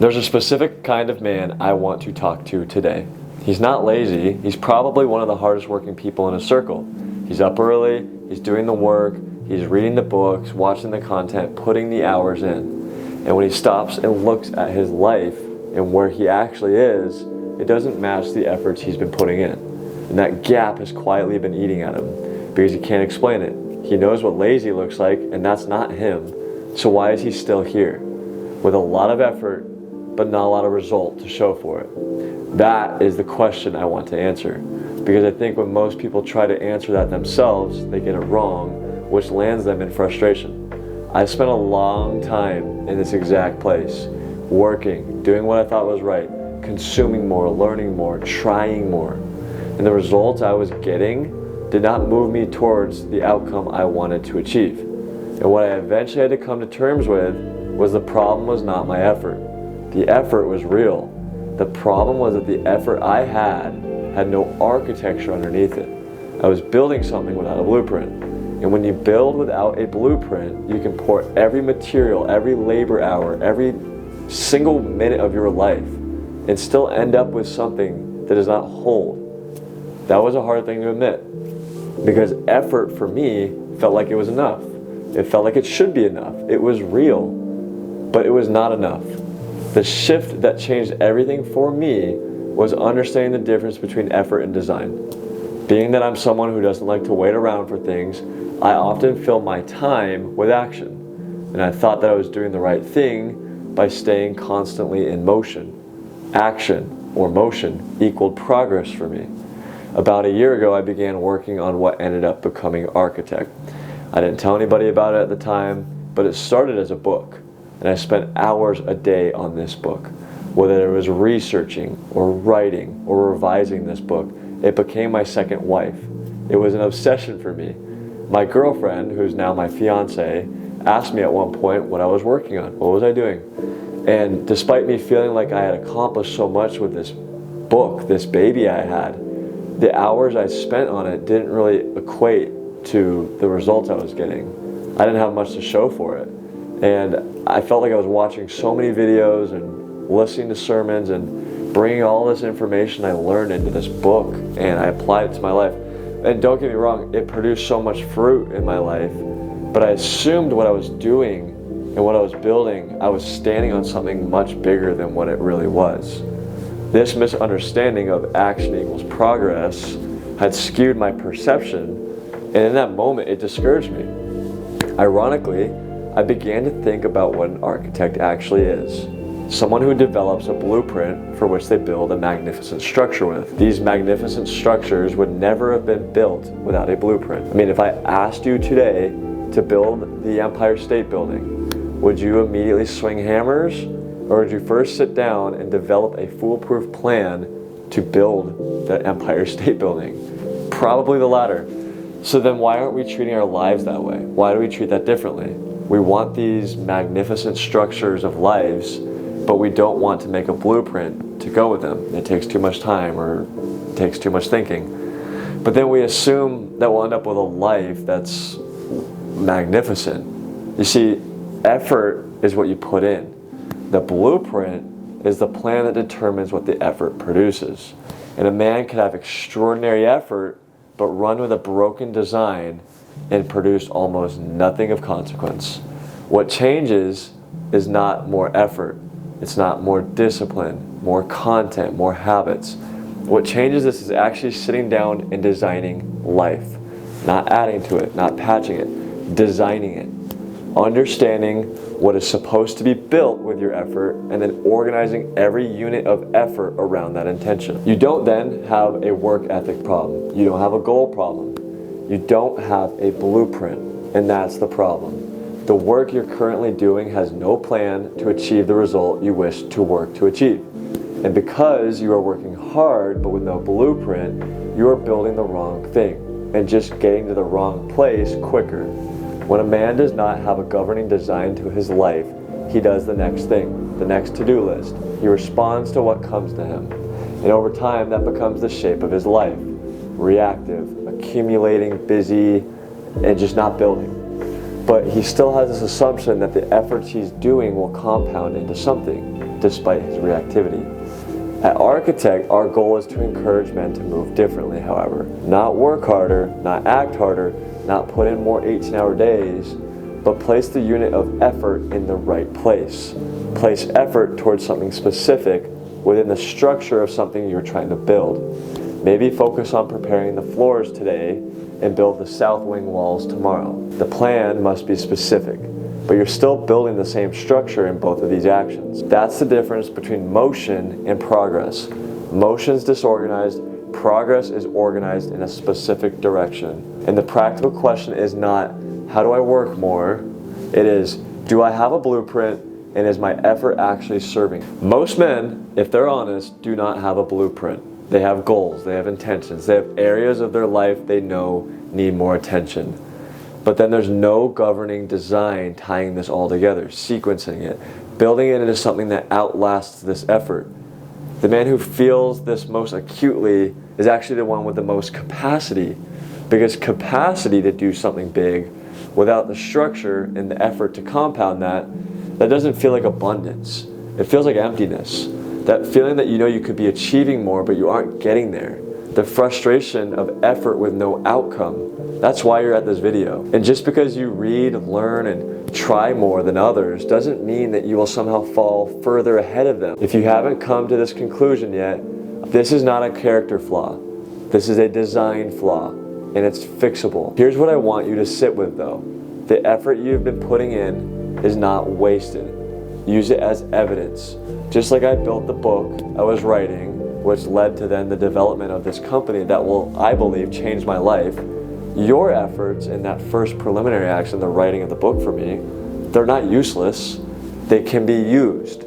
There's a specific kind of man I want to talk to today. He's not lazy. He's probably one of the hardest working people in a circle. He's up early, he's doing the work, he's reading the books, watching the content, putting the hours in. And when he stops and looks at his life and where he actually is, it doesn't match the efforts he's been putting in. And that gap has quietly been eating at him because he can't explain it. He knows what lazy looks like, and that's not him. So why is he still here? With a lot of effort, but not a lot of result to show for it. That is the question I want to answer. Because I think when most people try to answer that themselves, they get it wrong, which lands them in frustration. I spent a long time in this exact place, working, doing what I thought was right, consuming more, learning more, trying more. And the results I was getting did not move me towards the outcome I wanted to achieve. And what I eventually had to come to terms with was the problem was not my effort. The effort was real. The problem was that the effort I had no architecture underneath it. I was building something without a blueprint. And when you build without a blueprint, you can pour every material, every labor hour, every single minute of your life and still end up with something that does not hold. That was a hard thing to admit because effort for me felt like it was enough. It felt like it should be enough. It was real, but it was not enough. The shift that changed everything for me was understanding the difference between effort and design. Being that I'm someone who doesn't like to wait around for things, I often fill my time with action. And I thought that I was doing the right thing by staying constantly in motion. Action or motion equaled progress for me. About a year ago, I began working on what ended up becoming Architect. I didn't tell anybody about it at the time, but it started as a book. And I spent hours a day on this book. Whether it was researching or writing or revising this book, it became my second wife. It was an obsession for me. My girlfriend, who's now my fiance, asked me at one point what I was working on. What was I doing? And despite me feeling like I had accomplished so much with this book, this baby I had, the hours I spent on it didn't really equate to the results I was getting. I didn't have much to show for it. And I felt like I was watching so many videos and listening to sermons and bringing all this information I learned into this book, and I applied it to my life. And don't get me wrong, it produced so much fruit in my life, but I assumed what I was doing and what I was building, I was standing on something much bigger than what it really was. This misunderstanding of action equals progress had skewed my perception, and in that moment it discouraged me. Ironically, I began to think about what an architect actually is. Someone who develops a blueprint for which they build a magnificent structure with. These magnificent structures would never have been built without a blueprint. I mean, if I asked you today to build the Empire State Building, would you immediately swing hammers? Or would you first sit down and develop a foolproof plan to build the Empire State Building? Probably the latter. So then why aren't we treating our lives that way? Why do we treat that differently? We want these magnificent structures of lives, but we don't want to make a blueprint to go with them. It takes too much time or it takes too much thinking. But then we assume that we'll end up with a life that's magnificent. You see, effort is what you put in. The blueprint is the plan that determines what the effort produces. And a man could have extraordinary effort, but run with a broken design and produce almost nothing of consequence. What changes is not more effort. It's not more discipline, more content, more habits. What changes this is actually sitting down and designing life. Not adding to it, not patching it, designing it. Understanding what is supposed to be built with your effort and then organizing every unit of effort around that intention. You don't then have a work ethic problem. You don't have a goal problem. You don't have a blueprint, and that's the problem. The work you're currently doing has no plan to achieve the result you wish to work to achieve. And because you are working hard but with no blueprint, you are building the wrong thing and just getting to the wrong place quicker. When a man does not have a governing design to his life, he does the next thing, the next to-do list. He responds to what comes to him. And over time, that becomes the shape of his life. Reactive, accumulating, busy, and just not building. But he still has this assumption that the efforts he's doing will compound into something, despite his reactivity. At Architect, our goal is to encourage men to move differently, however. Not work harder, not act harder, not put in more 18-hour days, but place the unit of effort in the right place. Place effort towards something specific within the structure of something you're trying to build. Maybe focus on preparing the floors today and build the south wing walls tomorrow. The plan must be specific, but you're still building the same structure in both of these actions. That's the difference between motion and progress. Motion's disorganized, progress is organized in a specific direction. And the practical question is not, how do I work more? It is, do I have a blueprint and is my effort actually serving? Most men, if they're honest, do not have a blueprint. They have goals, they have intentions, they have areas of their life they know need more attention. But then there's no governing design tying this all together, sequencing it, building it into something that outlasts this effort. The man who feels this most acutely is actually the one with the most capacity, because capacity to do something big without the structure and the effort to compound that doesn't feel like abundance. It feels like emptiness. That feeling that you know you could be achieving more but you aren't getting there. The frustration of effort with no outcome. That's why you're at this video. And just because you read, learn, and try more than others doesn't mean that you will somehow fall further ahead of them. If you haven't come to this conclusion yet, this is not a character flaw. This is a design flaw, and it's fixable. Here's what I want you to sit with though. The effort you've been putting in is not wasted. Use it as evidence. Just like I built the book I was writing, which led to then the development of this company that will, I believe, change my life. Your efforts in that first preliminary action, the writing of the book for me, they're not useless. They can be used,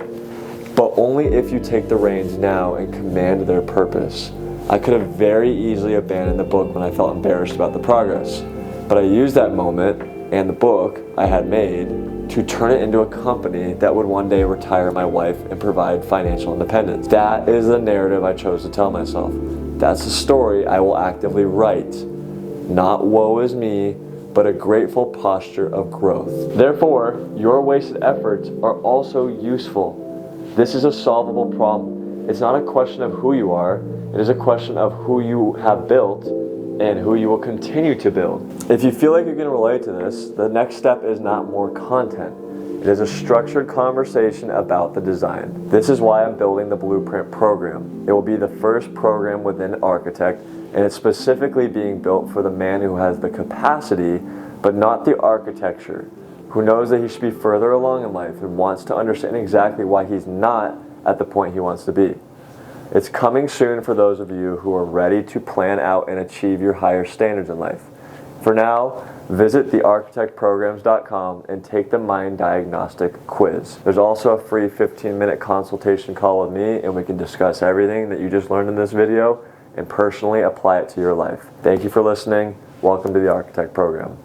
but only if you take the reins now and command their purpose. I could have very easily abandoned the book when I felt embarrassed about the progress, but I used that moment and the book I had made to turn it into a company that would one day retire my wife and provide financial independence. That is the narrative I chose to tell myself. That's the story I will actively write. Not woe is me, but a grateful posture of growth. Therefore, your wasted efforts are also useful. This is a solvable problem. It's not a question of who you are, it is a question of who you have built and who you will continue to build. If you feel like you can relate to this, the next step is not more content. It is a structured conversation about the design. This is why I'm building the Blueprint program. It will be the first program within Architect, and it's specifically being built for the man who has the capacity, but not the architecture, who knows that he should be further along in life and wants to understand exactly why he's not at the point he wants to be. It's coming soon for those of you who are ready to plan out and achieve your higher standards in life. For now, visit thearchitectprograms.com and take the Mind Diagnostic Quiz. There's also a free 15-minute consultation call with me, and we can discuss everything that you just learned in this video and personally apply it to your life. Thank you for listening. Welcome to the Architect Program.